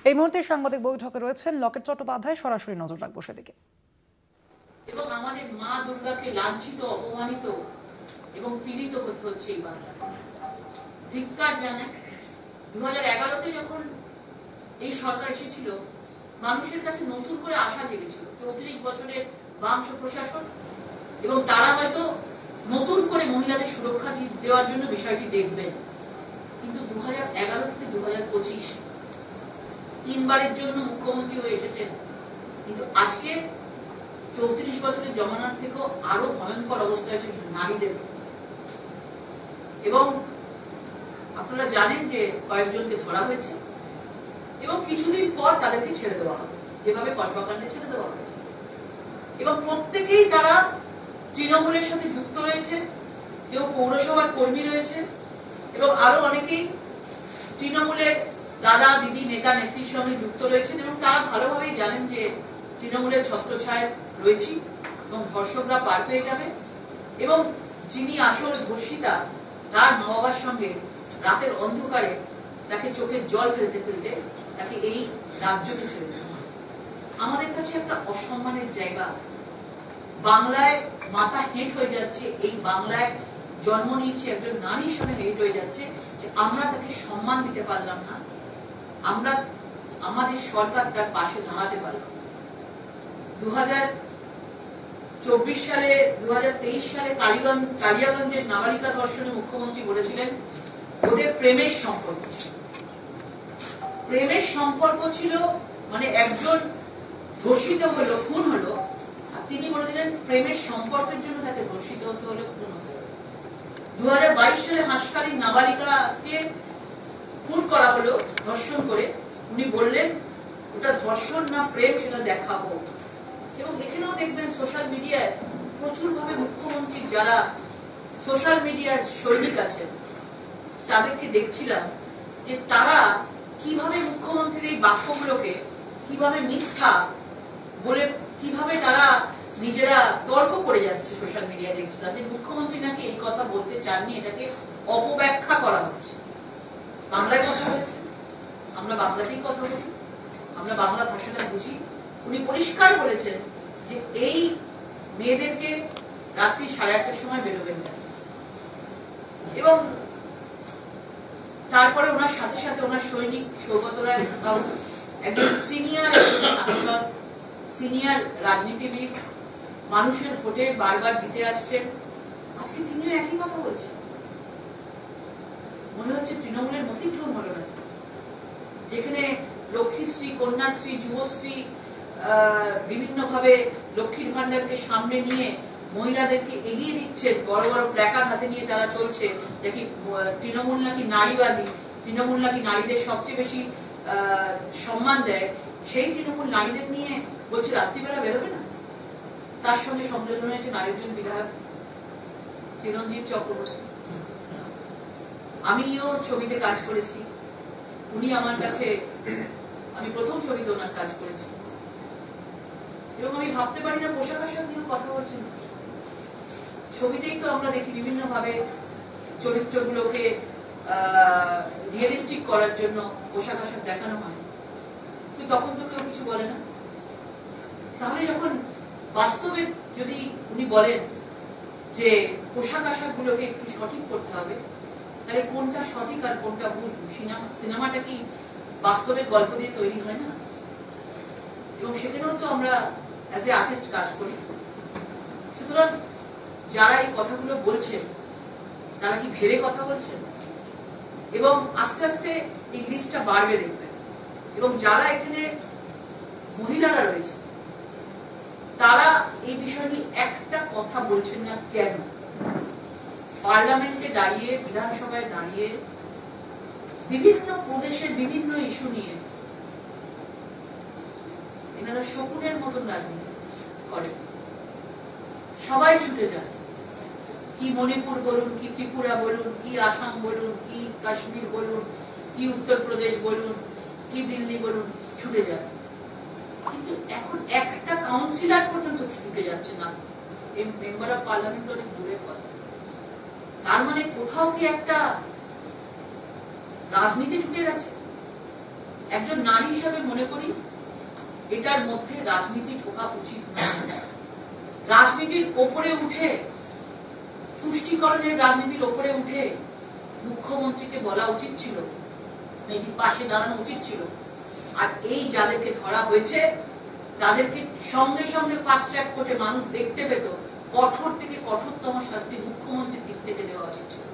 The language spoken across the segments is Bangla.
এই মুহূর্তে সাংবাদিক বৈঠকে রয়েছেন লকেট চট্টোপাধ্যায়, সরাসরি নজর রাখবো সেদিকে। এবং আমাদের মা দুর্গাকে লাঞ্ছিত, অপমানিত এবং পীড়িত হতে হচ্ছে এই বাংলা। ধিক্কার জানায় 2011-তে যখন এই সরকার এসেছিল, মানুষের কাছে নতুন করে আশা জেগেছিল 34 বছরের বাম প্রশাসন, এবং তারা হয়তো নতুন করে মহিলাদের সুরক্ষা দেওয়ার জন্য বিষয়টি দেখবেন। কিন্তু 2011 থেকে 2025 তিনবারের জন্য মুখ্যমন্ত্রী হয়ে এসেছেন, কিন্তু আজকে 34 বছরের জমানার থেকেও আরো ভয়ঙ্কর অবস্থা হয়েছে নারীদের। এবং আপনারা জানেন যে কয়েকজনকে ধরা হয়েছে এবং কিছুদিন পর তাদেরকে ছেড়ে দেওয়া হবে, যেভাবে কসবাকাণ্ডে ছেড়ে দেওয়া হয়েছে। এবং প্রত্যেকেই তারা তৃণমূলের সাথে যুক্ত রয়েছে, কেউ পৌরসভার কর্মী রয়েছে এবং আরো অনেকেই তৃণমূলের দাদা দিদি নেতা নেত্রীর সঙ্গে যুক্ত রয়েছেন, এবং তারা ভালোভাবেই জানেন যে তৃণমূলের ছত্রছায়ায় রয়েছি এবং ধর্ষকরা পার পেয়ে যাবে। এবং যিনি আসল ধর্ষিতা, তার মা বাবার সঙ্গে রাতের অন্ধকারে তাকে চোখের জল ফেলতে ফেলতে তাকে এই রাজ্যকে ছেড়ে দেওয়া। আমাদের কাছে একটা অসম্মানের জায়গা। বাংলায় মাথা হেঁট হয়ে যাচ্ছে, এই বাংলায় জন্ম নিয়েছে একজন নারী হিসেবে হেঁট হয়ে যাচ্ছে যে আমরা তাকে সম্মান দিতে পারলাম না, আমরা আমাদের সরকার তার পাশে দাঁড়াতে পারলাম। 2024 সালে 2023 সালে কালিয়াগঞ্জের নাবালিকা ধর্ষণে মুখ্যমন্ত্রী বলেছিলেন ওদের প্রেমের সম্পর্ক ছিল। প্রেমের সম্পর্ক ছিল মানে একজন ধর্ষিত হলো, খুন হলো, আর তিনি বলে দিলেন প্রেমের সম্পর্কের জন্য তাকে ধর্ষিত হতে হলে খুন হতে হলো। 2022 সালে হাসখালীর নাবালিকাকে খুন করা হলো ধর্ষণ করে, উনি বললেন ওটা ধর্ষণ না প্রেম সেটা দেখাবো। এবং এখানেও দেখবেন সোশ্যাল মিডিয়ায় প্রচুর ভাবে মুখ্যমন্ত্রীর যারা সোশ্যাল মিডিয়ার সৈনিক আছেন তাদেরকে দেখছিলাম যে তারা কিভাবে মুখ্যমন্ত্রীর এই বাক্যগুলোকে কিভাবে মিথ্যা বলে কিভাবে তারা নিজেরা তর্ক করে যাচ্ছে। সোশ্যাল মিডিয়ায় দেখছিলাম যে মুখ্যমন্ত্রী নাকি এই কথা বলতে চাননি, এটাকে অপব্যাখ্যা করা হচ্ছে। বাংলায় কথা হয়েছে, আমরা বাংলাতেই কথা বলি, আমরা বাংলা ভাষাটা বুঝি। উনি পরিষ্কার বলেছেন যে এই মেয়েদেরকে রাত্রি 8:30টার সময় বেরোবেন না। এবং তারপরে ওনার সাথে সাথে ওনার সৈনিক সৌগত রায় একজন সিনিয়র সাংসদ, সিনিয়র রাজনীতিবিদ, মানুষের ভোটে বারবার জিতে আসছেন, আজকে তিনিও একই কথা বলছেন। মনে হচ্ছে তৃণমূলের মতিক্রম হলো না, যেখানে লক্ষ্মীশ্রী, কন্যাশ্রী, যুবশ্রী, বিভিন্ন ভাবে লক্ষ্মীর ভান্ডারকে সামনে নিয়ে মহিলাদেরকে এগিয়ে দিচ্ছেন, বড় বড় প্ল্যাকার্ড হাতে নিয়ে তারা চলছে দেখি তৃণমূল নাকি নারীবাদী, তৃণমূল নাকি নারীদের সবচেয়ে বেশি সম্মান দেয়। সেই তৃণমূল নারীদের নিয়ে বলছে রাত্রিবেলা বেরোবে না। তার সঙ্গে সংযোজন হয়েছে আরেকজন বিধায়ক চিরঞ্জিত চক্রবর্তী। আমিও ছবিতে কাজ করেছি, উনি আমার কাছে, আমি প্রথম ছবিতে ওনার কাজ করেছি, এবং আমি ভাবতে পারি না পোশাক আশাক নিয়েও কথা বলছেন। ছবিতেই তো আমরা দেখি বিভিন্ন ভাবে চরিত্রগুলোকে রিয়েলিস্টিক করার জন্য পোশাক আশাক দেখানো হয়, কিন্তু তখন তো কেউ কিছু বলে না। তাহলে যখন বাস্তবে যদি উনি বলেন যে পোশাক আশাক গুলোকে একটু সঠিক করতে হবে, তাহলে কোনটা সঠিক আর কোনটা ভুল? সিনেমাটা কি বাস্তবের গল্প দিয়ে তৈরি হয় না? এবং সেখানেও তো আমরা অ্যাজ এ আর্টিস্ট কাজ করি। সুতরাং যারা এই কথাগুলো বলছেন তারা কি ভেবে কথা বলছেন? এবং আস্তে আস্তে এই লিস্টটা বাড়বে দেখবেন। এবং যারা এখানে মহিলারা রয়েছে তারা এই বিষয় নিয়ে একটা কথা বলছেন না কেন? পার্লামেন্টে দাঁড়িয়ে, বিধানসভায় দাঁড়িয়ে বিভিন্ন প্রদেশের বিভিন্ন ইস্যু নিয়ে এনারা শকুনের মতন রাজনীতি করে, সবাই ছুটে যায়। কি মণিপুর বলুন, কি ত্রিপুরা বলুন, কি আসাম বলুন, কি কাশ্মীর বলুন, কি উত্তরপ্রদেশ বলুন, কি দিল্লি বলুন, ছুটে যায়। কিন্তু এখন একটা কাউন্সিলর পর্যন্ত ছুটে যাচ্ছে না, মেম্বার অফ পার্লামেন্ট অনেক দূরের কথা। তার মানে কোথাও কি একটা রাজনীতি ঢুকে গেছে? একজন নারী হিসাবে মনে করি এটার মধ্যে রাজনীতি ঢোকা উচিত নয়। রাজনীতির ওপরে উঠে, তুষ্টিকরণের রাজনীতির ওপরে উঠে মুখ্যমন্ত্রীকে বলা উচিত ছিল, মেয়েটির পাশে দাঁড়ানো উচিত ছিল। আর এই যাদেরকে ধরা হয়েছে তাদেরকে সঙ্গে সঙ্গে ফাস্ট ট্র্যাক কোর্টে মানুষ দেখতে পেত, কঠোর থেকে কঠোরতম শাস্তি মুখ্যমন্ত্রীর দিক থেকে দেওয়া উচিত ছিল।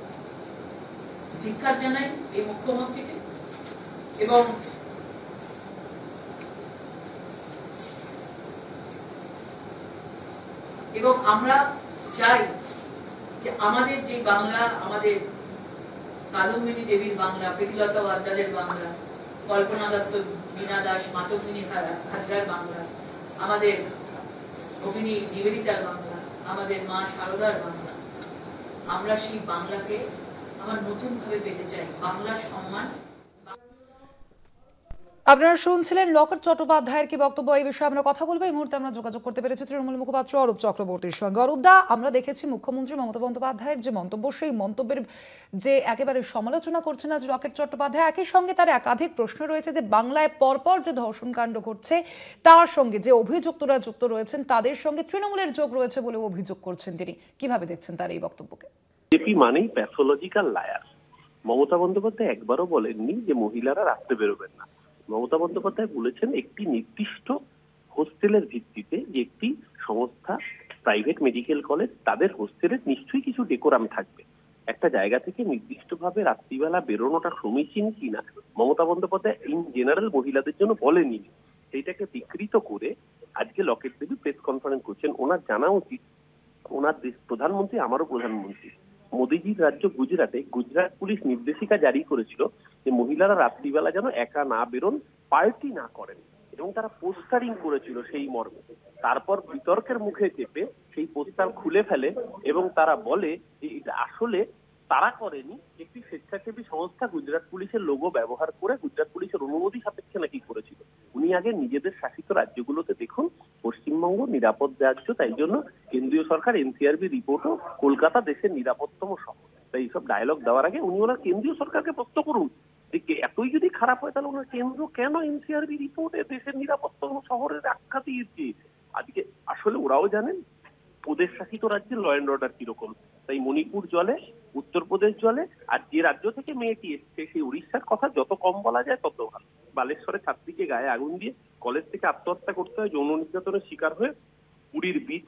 ধিক্কার জানাই এই মুখ্যমন্ত্রীকে। এবং আমরা চাই যে আমাদের যে বাংলা, আমাদের কাদম্বিনী দেবীর বাংলা, প্রীতিলতা ওয়াদ্দেদারের বাংলা, কল্পনা দত্ত, বীণা দাস, মাতঙ্গিনী হাজরার বাংলা, আমাদের ভগিনী নিবেদিতার বাংলা, আমাদের মা শারদার বাংলা, আমরা সেই বাংলাকে আবার নতুন ভাবে পেতে চাই। বাংলার সম্মান। আপনারা শুনছিলেন লকেট চট্টোপাধ্যায়ের কি বক্তব্য। এই বিষয়ে আমরা কথা বলবো। এই মুহূর্তে আমরা যোগাযোগ করতে পেরেছি তৃণমূল মুখপাত্র অরূপ চক্রবর্তীর সঙ্গে। অরূপদা, আমরা দেখেছি মুখ্যমন্ত্রী মমতা বন্দ্যোপাধ্যায়ের যে মন্তব্য, সেই মন্তব্যের যে একেবারে সমালোচনা করছেন আজ লকেট চট্টোপাধ্যায়, একই সঙ্গে তার একাধিক প্রশ্ন রয়েছে যে বাংলায় পরপর যে ধর্ষণ কাণ্ড ঘটছে তার সঙ্গে যে অভিযুক্তরা যুক্ত রয়েছেন তাদের সঙ্গে তৃণমূলের যোগ রয়েছে বলে অভিযোগ করছেন তিনি। কিভাবে দেখছেন তার এই বক্তব্যকে? বিজেপি মানেই প্যাথোলজিক্যাল লায়ার। মমতা বন্দ্যোপাধ্যায় একবারও বলেননি যে মহিলারা রাস্তায় বেরোবেন না। মমতা বন্দ্যোপাধ্যায় বলেছেন একটি নির্দিষ্ট হোস্টেলের ভিত্তিতে, যে একটি সংস্থা, প্রাইভেট মেডিকেল কলেজ, তাদের হোস্টেলের নিশ্চয়ই কিছু ডেকোরাম থাকবে। একটা জায়গা থেকে নির্দিষ্টভাবে রাত্রিবেলা বেরোনোটা সমীচীন কিনা মমতা বন্দ্যোপাধ্যায় ইন জেনারেল মহিলাদের জন্য বলেনি। সেইটাকে বিকৃত করে আজকে লকেট দেবী প্রেস কনফারেন্স করছেন। ওনার জানা উচিত, ওনার দেশ প্রধানমন্ত্রী, আমারও প্রধানমন্ত্রী, মোদীজির রাজ্য গুজরাটে গুজরাট পুলিশ নির্দেশিকা জারি করেছিল যে মহিলারা রাত্রিবেলা যেন একা না বেরোন, পার্টি না করেন, এবং তারা পোস্টারিং করেছিল সেই মর্মে। তারপর বিতর্কের মুখে চেপে সেই পোস্টার খুলে ফেলে এবং তারা বলে যে এটা আসলে তারা করেনি, একটি স্বেচ্ছাসেবী সংস্থা গুজরাট পুলিশের লোগো ব্যবহার করে গুজরাট পুলিশের অনুমতি সাপেক্ষে নাকি করেছিল। উনি আগে নিজেদের শাসিত রাজ্যগুলোতে দেখুন, পশ্চিমবঙ্গ নিরাপদ রাজ্য, তাই জন্য কেন্দ্রীয় সরকার এনসিআরবি রিপোর্টও কলকাতা দেশের নিরাপত্তম শহর। তাই এইসব ডায়লগ দেওয়ার আগে উনি ওনার কেন্দ্রীয় সরকারকে প্রশ্ন করুন যে এতই যদি খারাপ হয় তাহলে ওনার কেন্দ্র কেন এনসিআরবি রিপোর্টে দেশের নিরাপত্তম শহরের আখ্যা দিয়েছে। আজকে আসলে ওরাও জানেন ওদের শাসিত রাজ্যের ল অ্যান্ড অর্ডার কিরকম। তাই মণিপুর জলে, উত্তরপ্রদেশ জলে, আর যে রাজ্য থেকে মেয়েটি এসছে সেই উড়িষ্যার কথা যত কম বলা যায় তত ভালো। বালেশ্বরে ছাত্রীকে গায়ে আগুন দিয়ে কলেজ থেকে আত্মহত্যা করতে হয়, যৌন নির্যাতনের শিকার হয়ে পুরীর বিচ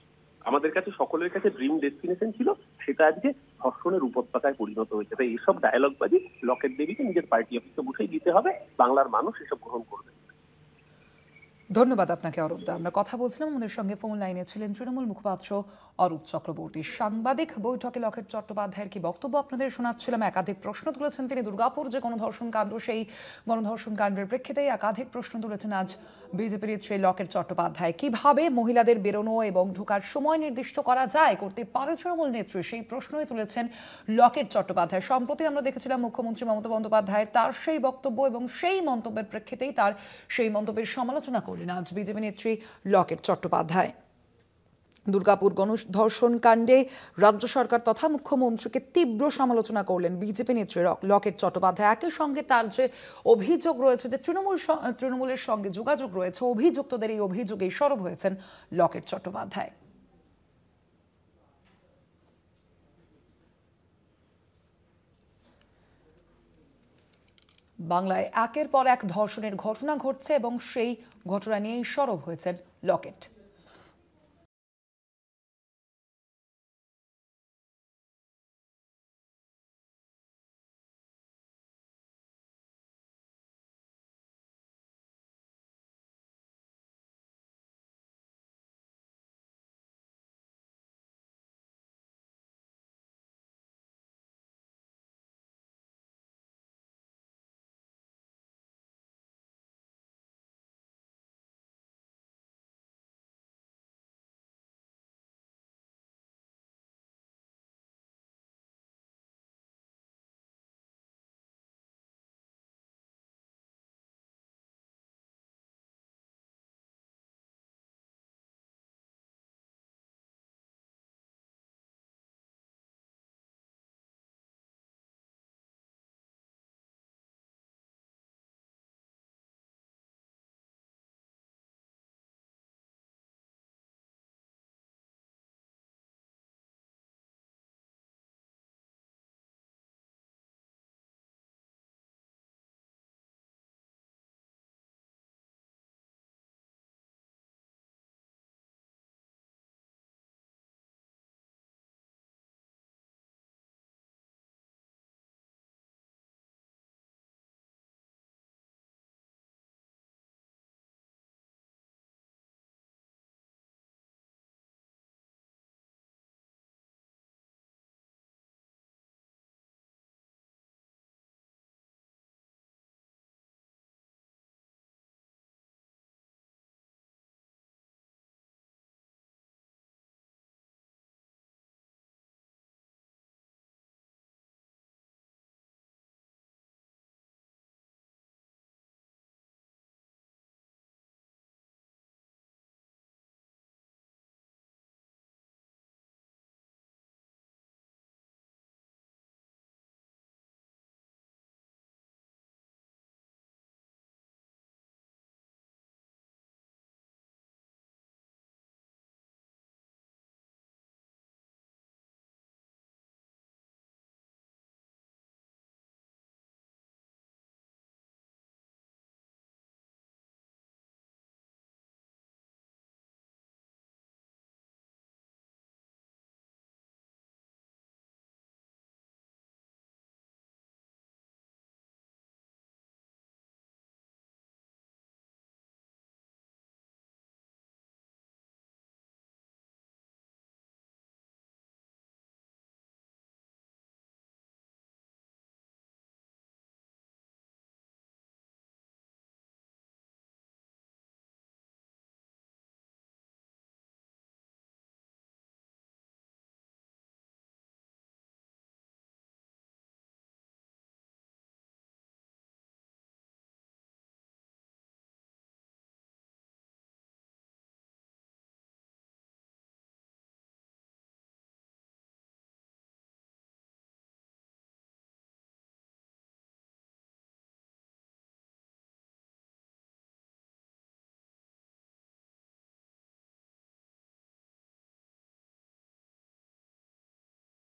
আমাদের কাছে সকলের কাছে ড্রিম ডেস্টিনেশন ছিল, সেটা আজকে ধর্ষণের উপত্যকায় পরিণত হয়েছে। তাই এইসব ডায়লগবাজি লকেট দেবীকে নিজের পার্টি অফিসে বসেই দিতে হবে, বাংলার মানুষ এসব গ্রহণ করবে। ধন্যবাদ আপনাকে অরূপদা। আমরা কথা বলছিলাম, আমাদের সঙ্গে ফোন লাইনে ছিলেন তৃণমূল মুখপাত্র অরূপ চক্রবর্তী। সাংবাদিক বৈঠকে লকেট চট্টোপাধ্যায়ের কি বক্তব্য আপনাদের শোনাচ্ছিলাম। একাধিক প্রশ্ন তুলেছেন তিনি। দুর্গাপুর যে গণধর্ষণ কাণ্ড, সেই গণধর্ষণ কাণ্ডের প্রেক্ষিতে একাধিক প্রশ্ন তুলেছেন আজ বিজেপির সেই লকেট চট্টোপাধ্যায়। কিভাবে মহিলাদের বেরোনো এবং ঢোকার সময় নির্দিষ্ট করা যায়, করতে পারে তৃণমূল নেত্রী, সেই প্রশ্নই তুলেছেন লকেট চট্টোপাধ্যায়। সম্প্রতি আমরা দেখেছিলাম মুখ্যমন্ত্রী মমতা বন্দ্যোপাধ্যায়ের তার সেই বক্তব্য এবং সেই মন্তব্যের প্রেক্ষিতেই তার সেই মন্তব্যের সমালোচনা করলেন আজ বিজেপি নেত্রী লকেট চট্টোপাধ্যায়। দুর্গাপুর গণধর্ষণ কাণ্ডে রাজ্য সরকার তথা মুখ্যমন্ত্রীকে তীব্র সমালোচনা করলেন বিজেপি নেত্রী লকেট চট্টোপাধ্যায়। একই সঙ্গে তার যে অভিযোগ রয়েছে যে তৃণমূলের সঙ্গে যোগাযোগ রয়েছে, অভিযুক্তদের এই অভিযোগেই সরব হয়েছেন লকেট চট্টোপাধ্যায়। বাংলায় একের পর এক ধর্ষণের ঘটনা ঘটছে এবং সেই ঘটনা নিয়েই সরব হয়েছেন লকেট।